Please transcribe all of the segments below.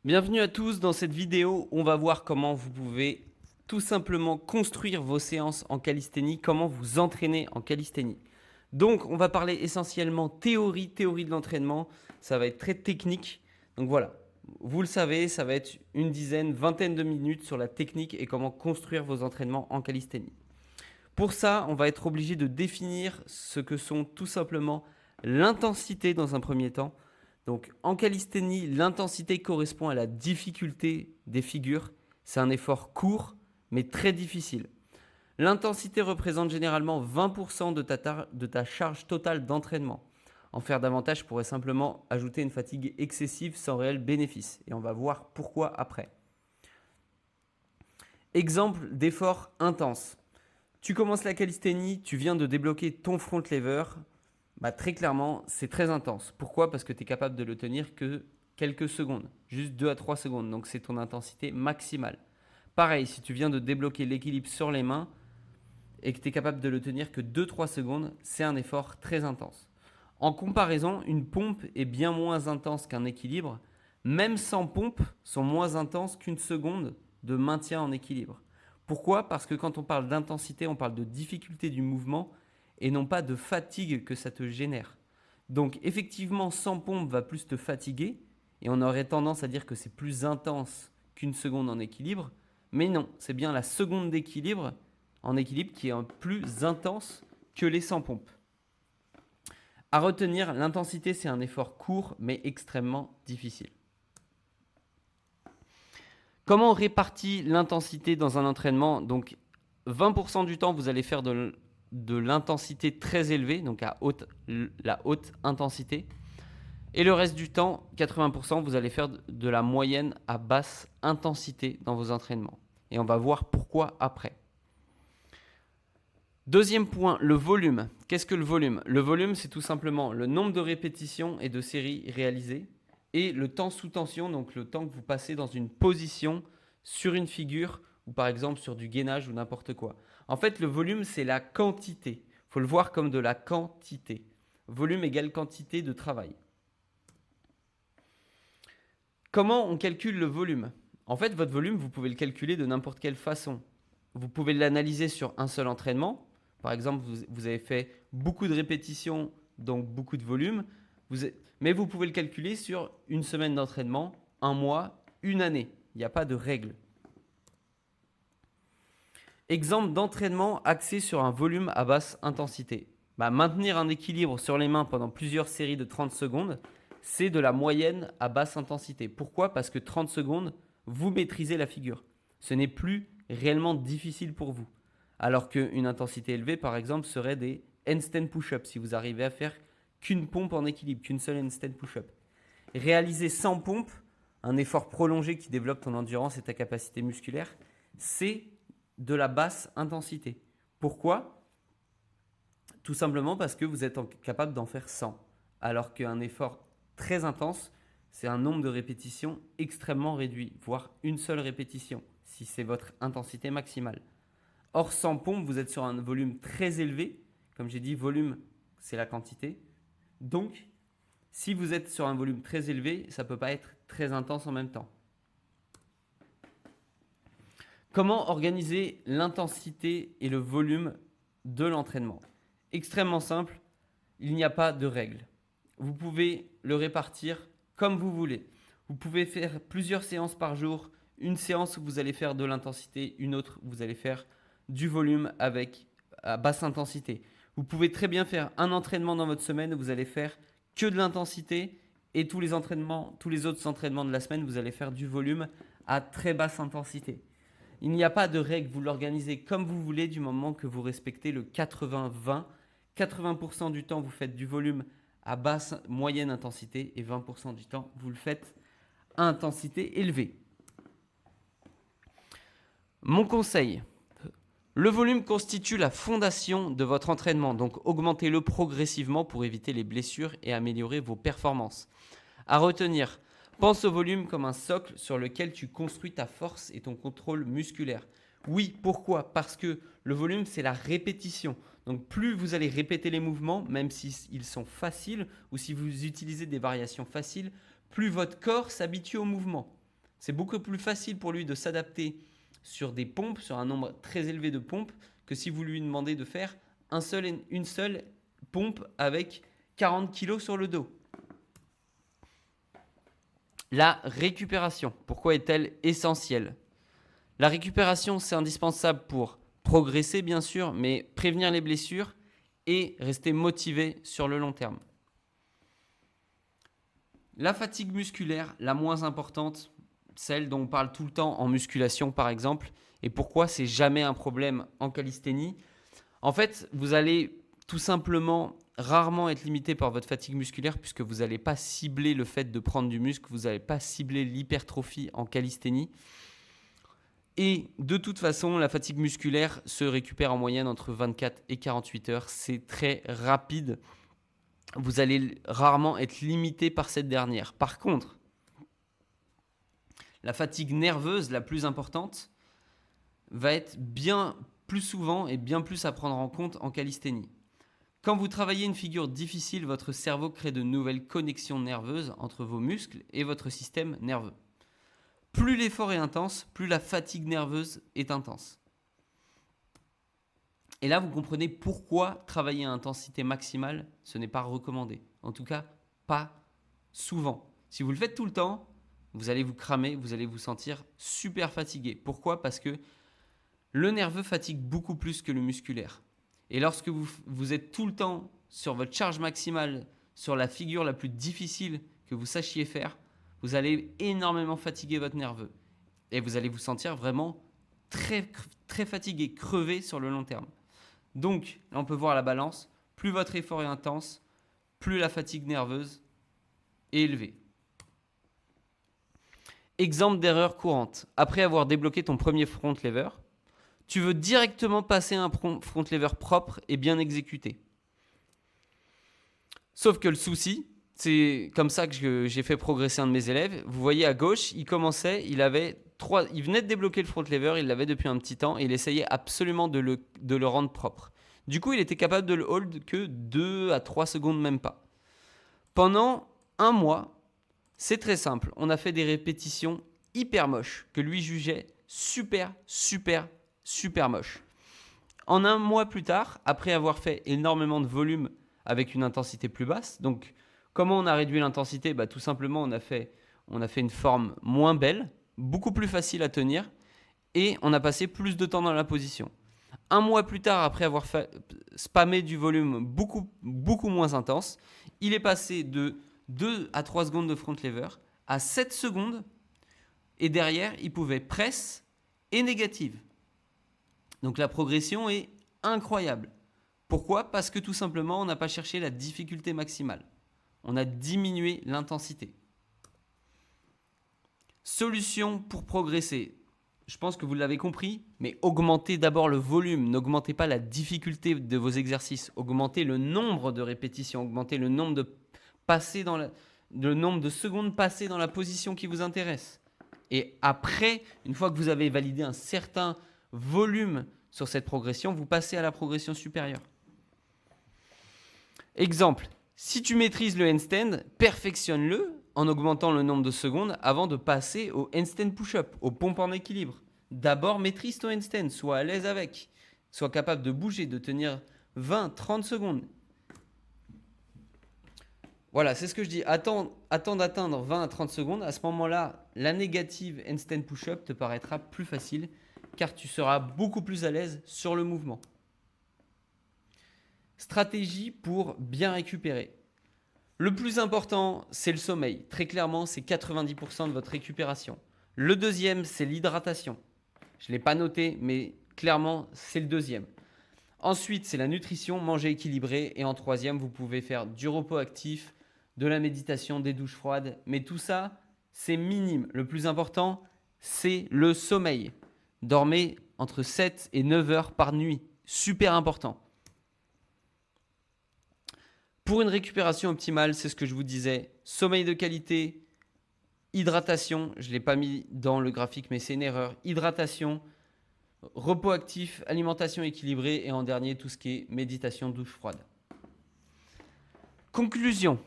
Bienvenue à tous dans cette vidéo, on va voir comment vous pouvez tout simplement construire vos séances en calisthénie, comment vous entraîner en calisthénie. Donc on va parler essentiellement théorie de l'entraînement, ça va être très technique. Donc voilà, vous le savez, ça va être une dizaine, vingtaine de minutes sur la technique et comment construire vos entraînements en calisthénie. Pour ça, on va être obligé de définir ce que sont tout simplement l'intensité dans un premier temps. Donc en calisthénie, l'intensité correspond à la difficulté des figures. C'est un effort court, mais très difficile. L'intensité représente généralement 20% de ta charge totale d'entraînement. En faire davantage pourrait simplement ajouter une fatigue excessive sans réel bénéfice. Et on va voir pourquoi après. Exemple d'effort intense. Tu commences la calisthénie, tu viens de débloquer ton front lever. Très clairement, c'est très intense. Pourquoi? Parce que tu es capable de le tenir que quelques secondes, juste 2 à 3 secondes. Donc c'est ton intensité maximale. Pareil, si tu viens de débloquer l'équilibre sur les mains et que tu es capable de le tenir que 2-3 secondes, c'est un effort très intense. En comparaison, une pompe est bien moins intense qu'un équilibre. Même sans pompe, sont moins intenses qu'une seconde de maintien en équilibre. Pourquoi? Parce que quand on parle d'intensité, on parle de difficulté du mouvement et non pas de fatigue que ça te génère. Donc effectivement, sans pompe va plus te fatiguer et on aurait tendance à dire que c'est plus intense qu'une seconde en équilibre. Mais non, c'est bien la seconde d'équilibre en équilibre qui est plus intense que les sans pompe. À retenir, l'intensité c'est un effort court mais extrêmement difficile. Comment on répartit l'intensité dans un entraînement? Donc 20% du temps vous allez faire de l'intensité très élevée, donc la haute intensité. Et le reste du temps, 80%, vous allez faire de la moyenne à basse intensité dans vos entraînements. Et on va voir pourquoi après. Deuxième point, le volume. Qu'est-ce que le volume? Le volume, c'est tout simplement le nombre de répétitions et de séries réalisées et le temps sous tension, donc le temps que vous passez dans une position sur une figure ou par exemple sur du gainage ou n'importe quoi. En fait, le volume, c'est la quantité. Il faut le voir comme de la quantité. Volume égale quantité de travail. Comment on calcule le volume? En fait, votre volume, vous pouvez le calculer de n'importe quelle façon. Vous pouvez l'analyser sur un seul entraînement. Par exemple, vous avez fait beaucoup de répétitions, donc beaucoup de volume. Mais vous pouvez le calculer sur une semaine d'entraînement, un mois, une année. Il n'y a pas de règle. Exemple d'entraînement axé sur un volume à basse intensité. Maintenir un équilibre sur les mains pendant plusieurs séries de 30 secondes, c'est de la moyenne à basse intensité. Pourquoi? Parce que 30 secondes, vous maîtrisez la figure. Ce n'est plus réellement difficile pour vous. Alors qu'une intensité élevée, par exemple, serait des handstand push-up, si vous arrivez à faire qu'une pompe en équilibre, qu'une seule handstand push-up. Réaliser sans pompe, un effort prolongé qui développe ton endurance et ta capacité musculaire, c'est de la basse intensité. Pourquoi? Tout simplement parce que vous êtes capable d'en faire 100. Alors qu'un effort très intense, c'est un nombre de répétitions extrêmement réduit, voire une seule répétition, si c'est votre intensité maximale. Or, sans pompe, vous êtes sur un volume très élevé. Comme j'ai dit, volume, c'est la quantité. Donc, si vous êtes sur un volume très élevé, ça ne peut pas être très intense en même temps. Comment organiser l'intensité et le volume de l'entraînement? Extrêmement simple, il n'y a pas de règle. Vous pouvez le répartir comme vous voulez. Vous pouvez faire plusieurs séances par jour. Une séance où vous allez faire de l'intensité, une autre où vous allez faire du volume à basse intensité. Vous pouvez très bien faire un entraînement dans votre semaine où vous allez faire que de l'intensité et tous les autres entraînements de la semaine, vous allez faire du volume à très basse intensité. Il n'y a pas de règle, vous l'organisez comme vous voulez du moment que vous respectez le 80-20. 80% du temps, vous faites du volume à basse, moyenne intensité et 20% du temps, vous le faites à intensité élevée. Mon conseil, le volume constitue la fondation de votre entraînement, donc augmentez-le progressivement pour éviter les blessures et améliorer vos performances. À retenir, pense au volume comme un socle sur lequel tu construis ta force et ton contrôle musculaire. Oui, pourquoi? Parce que le volume, c'est la répétition. Donc plus vous allez répéter les mouvements, même s'ils sont faciles ou si vous utilisez des variations faciles, plus votre corps s'habitue au mouvement. C'est beaucoup plus facile pour lui de s'adapter sur des pompes, sur un nombre très élevé de pompes, que si vous lui demandez de faire une seule pompe avec 40 kg sur le dos. La récupération, pourquoi est-elle essentielle? La récupération, c'est indispensable pour progresser, bien sûr, mais prévenir les blessures et rester motivé sur le long terme. La fatigue musculaire, la moins importante, celle dont on parle tout le temps en musculation par exemple, et pourquoi c'est jamais un problème en calisthénie. En fait, vous allez tout simplement rarement être limité par votre fatigue musculaire puisque vous n'allez pas cibler le fait de prendre du muscle, vous n'allez pas cibler l'hypertrophie en calisthénie. Et de toute façon, la fatigue musculaire se récupère en moyenne entre 24 et 48 heures. C'est très rapide. Vous allez rarement être limité par cette dernière. Par contre, la fatigue nerveuse, la plus importante, va être bien plus souvent et bien plus à prendre en compte en calisthénie. Quand vous travaillez une figure difficile, votre cerveau crée de nouvelles connexions nerveuses entre vos muscles et votre système nerveux. Plus l'effort est intense, plus la fatigue nerveuse est intense. Et là, vous comprenez pourquoi travailler à intensité maximale, ce n'est pas recommandé. En tout cas, pas souvent. Si vous le faites tout le temps, vous allez vous cramer, vous allez vous sentir super fatigué. Pourquoi? Parce que le nerveux fatigue beaucoup plus que le musculaire. Et lorsque vous êtes tout le temps sur votre charge maximale, sur la figure la plus difficile que vous sachiez faire, vous allez énormément fatiguer votre nerveux. Et vous allez vous sentir vraiment très, très fatigué, crevé sur le long terme. Donc, là, on peut voir la balance. Plus votre effort est intense, plus la fatigue nerveuse est élevée. Exemple d'erreur courante. Après avoir débloqué ton premier front lever, tu veux directement passer un front lever propre et bien exécuté. Sauf que le souci, c'est comme ça que j'ai fait progresser un de mes élèves. Vous voyez à gauche, il venait de débloquer le front lever, il l'avait depuis un petit temps et il essayait absolument de le rendre propre. Du coup, il était capable de le hold que 2 à 3 secondes, même pas. Pendant un mois, c'est très simple. On a fait des répétitions hyper moches que lui jugeait super moches. En un mois plus tard, après avoir fait énormément de volume avec une intensité plus basse, donc comment on a réduit l'intensité? Tout simplement, on a fait une forme moins belle, beaucoup plus facile à tenir, et on a passé plus de temps dans la position. Un mois plus tard, après avoir spammé du volume beaucoup moins intense, il est passé de 2 à 3 secondes de front lever à 7 secondes, et derrière, il pouvait press et négative. Donc la progression est incroyable. Pourquoi? Parce que tout simplement, on n'a pas cherché la difficulté maximale. On a diminué l'intensité. Solution pour progresser. Je pense que vous l'avez compris, mais augmentez d'abord le volume. N'augmentez pas la difficulté de vos exercices. Augmentez le nombre de répétitions. Augmentez le nombre le nombre de secondes passées dans la position qui vous intéresse. Et après, une fois que vous avez validé un certain volume sur cette progression, vous passez à la progression supérieure. Exemple, si tu maîtrises le handstand, perfectionne-le en augmentant le nombre de secondes avant de passer au handstand push-up, aux pompes en équilibre. D'abord, maîtrise ton handstand, sois à l'aise avec, sois capable de bouger, de tenir 20-30 secondes. Voilà, c'est ce que je dis. Attends d'atteindre 20 à 30 secondes. À ce moment-là, la négative handstand push-up te paraîtra plus facile car tu seras beaucoup plus à l'aise sur le mouvement. Stratégie pour bien récupérer. Le plus important, c'est le sommeil. Très clairement, c'est 90% de votre récupération. Le deuxième, c'est l'hydratation. Je ne l'ai pas noté, mais clairement, c'est le deuxième. Ensuite, c'est la nutrition, manger équilibré. Et en troisième, vous pouvez faire du repos actif, de la méditation, des douches froides. Mais tout ça, c'est minime. Le plus important, c'est le sommeil. Dormez entre 7 et 9 heures par nuit. Super important. Pour une récupération optimale, c'est ce que je vous disais. Sommeil de qualité, hydratation. Je ne l'ai pas mis dans le graphique, mais c'est une erreur. Hydratation, repos actif, alimentation équilibrée. Et en dernier, tout ce qui est méditation, douche froide. Conclusion.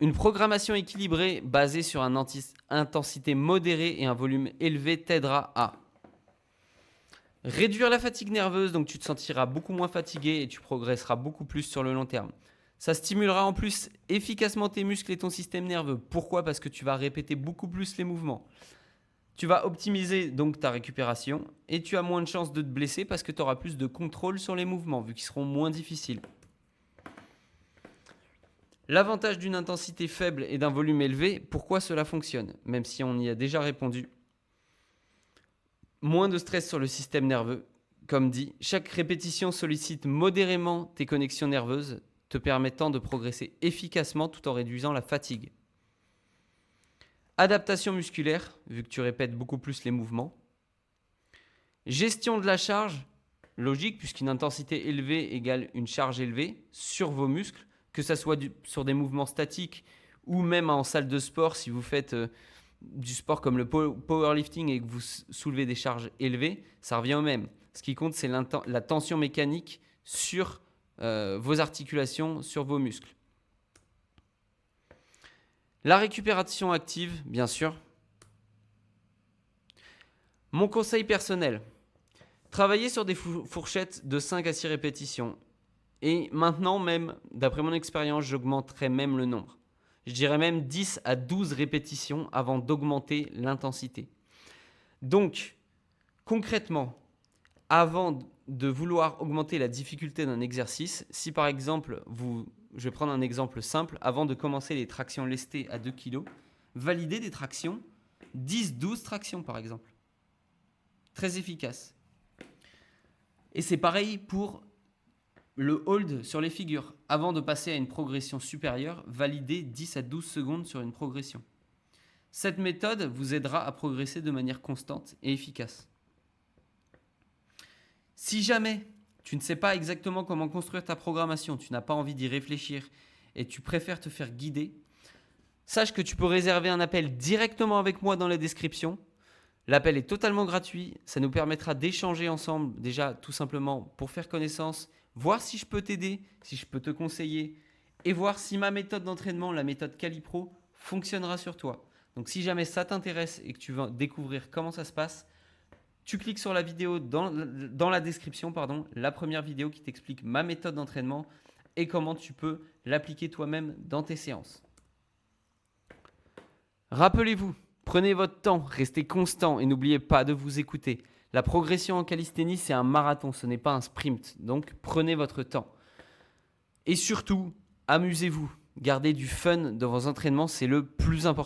Une programmation équilibrée basée sur une intensité modérée et un volume élevé t'aidera à réduire la fatigue nerveuse, donc tu te sentiras beaucoup moins fatigué et tu progresseras beaucoup plus sur le long terme. Ça stimulera en plus efficacement tes muscles et ton système nerveux. Pourquoi ? Parce que tu vas répéter beaucoup plus les mouvements. Tu vas optimiser donc ta récupération et tu as moins de chances de te blesser parce que tu auras plus de contrôle sur les mouvements vu qu'ils seront moins difficiles. L'avantage d'une intensité faible et d'un volume élevé, pourquoi cela fonctionne ? Même si on y a déjà répondu. Moins de stress sur le système nerveux. Comme dit, chaque répétition sollicite modérément tes connexions nerveuses, te permettant de progresser efficacement tout en réduisant la fatigue. Adaptation musculaire, vu que tu répètes beaucoup plus les mouvements. Gestion de la charge, logique, puisqu'une intensité élevée égale une charge élevée sur vos muscles, que ce soit sur des mouvements statiques ou même en salle de sport, si vous faites du sport comme le powerlifting et que vous soulevez des charges élevées, ça revient au même. Ce qui compte, c'est la tension mécanique sur vos articulations, sur vos muscles. La récupération active, bien sûr. Mon conseil personnel, travaillez sur des fourchettes de 5 à 6 répétitions. Et maintenant même, d'après mon expérience, j'augmenterai même le nombre. Je dirais même 10 à 12 répétitions avant d'augmenter l'intensité. Donc, concrètement, avant de vouloir augmenter la difficulté d'un exercice, si par exemple, je vais prendre un exemple simple, avant de commencer les tractions lestées à 2 kg, validez des tractions, 10-12 tractions par exemple. Très efficace. Et c'est pareil pour le hold sur les figures. Avant de passer à une progression supérieure, validez 10 à 12 secondes sur une progression. Cette méthode vous aidera à progresser de manière constante et efficace. Si jamais tu ne sais pas exactement comment construire ta programmation, tu n'as pas envie d'y réfléchir et tu préfères te faire guider, sache que tu peux réserver un appel directement avec moi dans la description. L'appel est totalement gratuit, ça nous permettra d'échanger ensemble, déjà tout simplement pour faire connaissance, voir si je peux t'aider, si je peux te conseiller et voir si ma méthode d'entraînement, la méthode Calipro, fonctionnera sur toi. Donc si jamais ça t'intéresse et que tu veux découvrir comment ça se passe, tu cliques sur la vidéo dans la description, la première vidéo qui t'explique ma méthode d'entraînement et comment tu peux l'appliquer toi-même dans tes séances. Rappelez-vous, prenez votre temps, restez constant et n'oubliez pas de vous écouter. La progression en calisthénie, c'est un marathon, ce n'est pas un sprint. Donc, prenez votre temps. Et surtout, amusez-vous. Gardez du fun dans vos entraînements, c'est le plus important.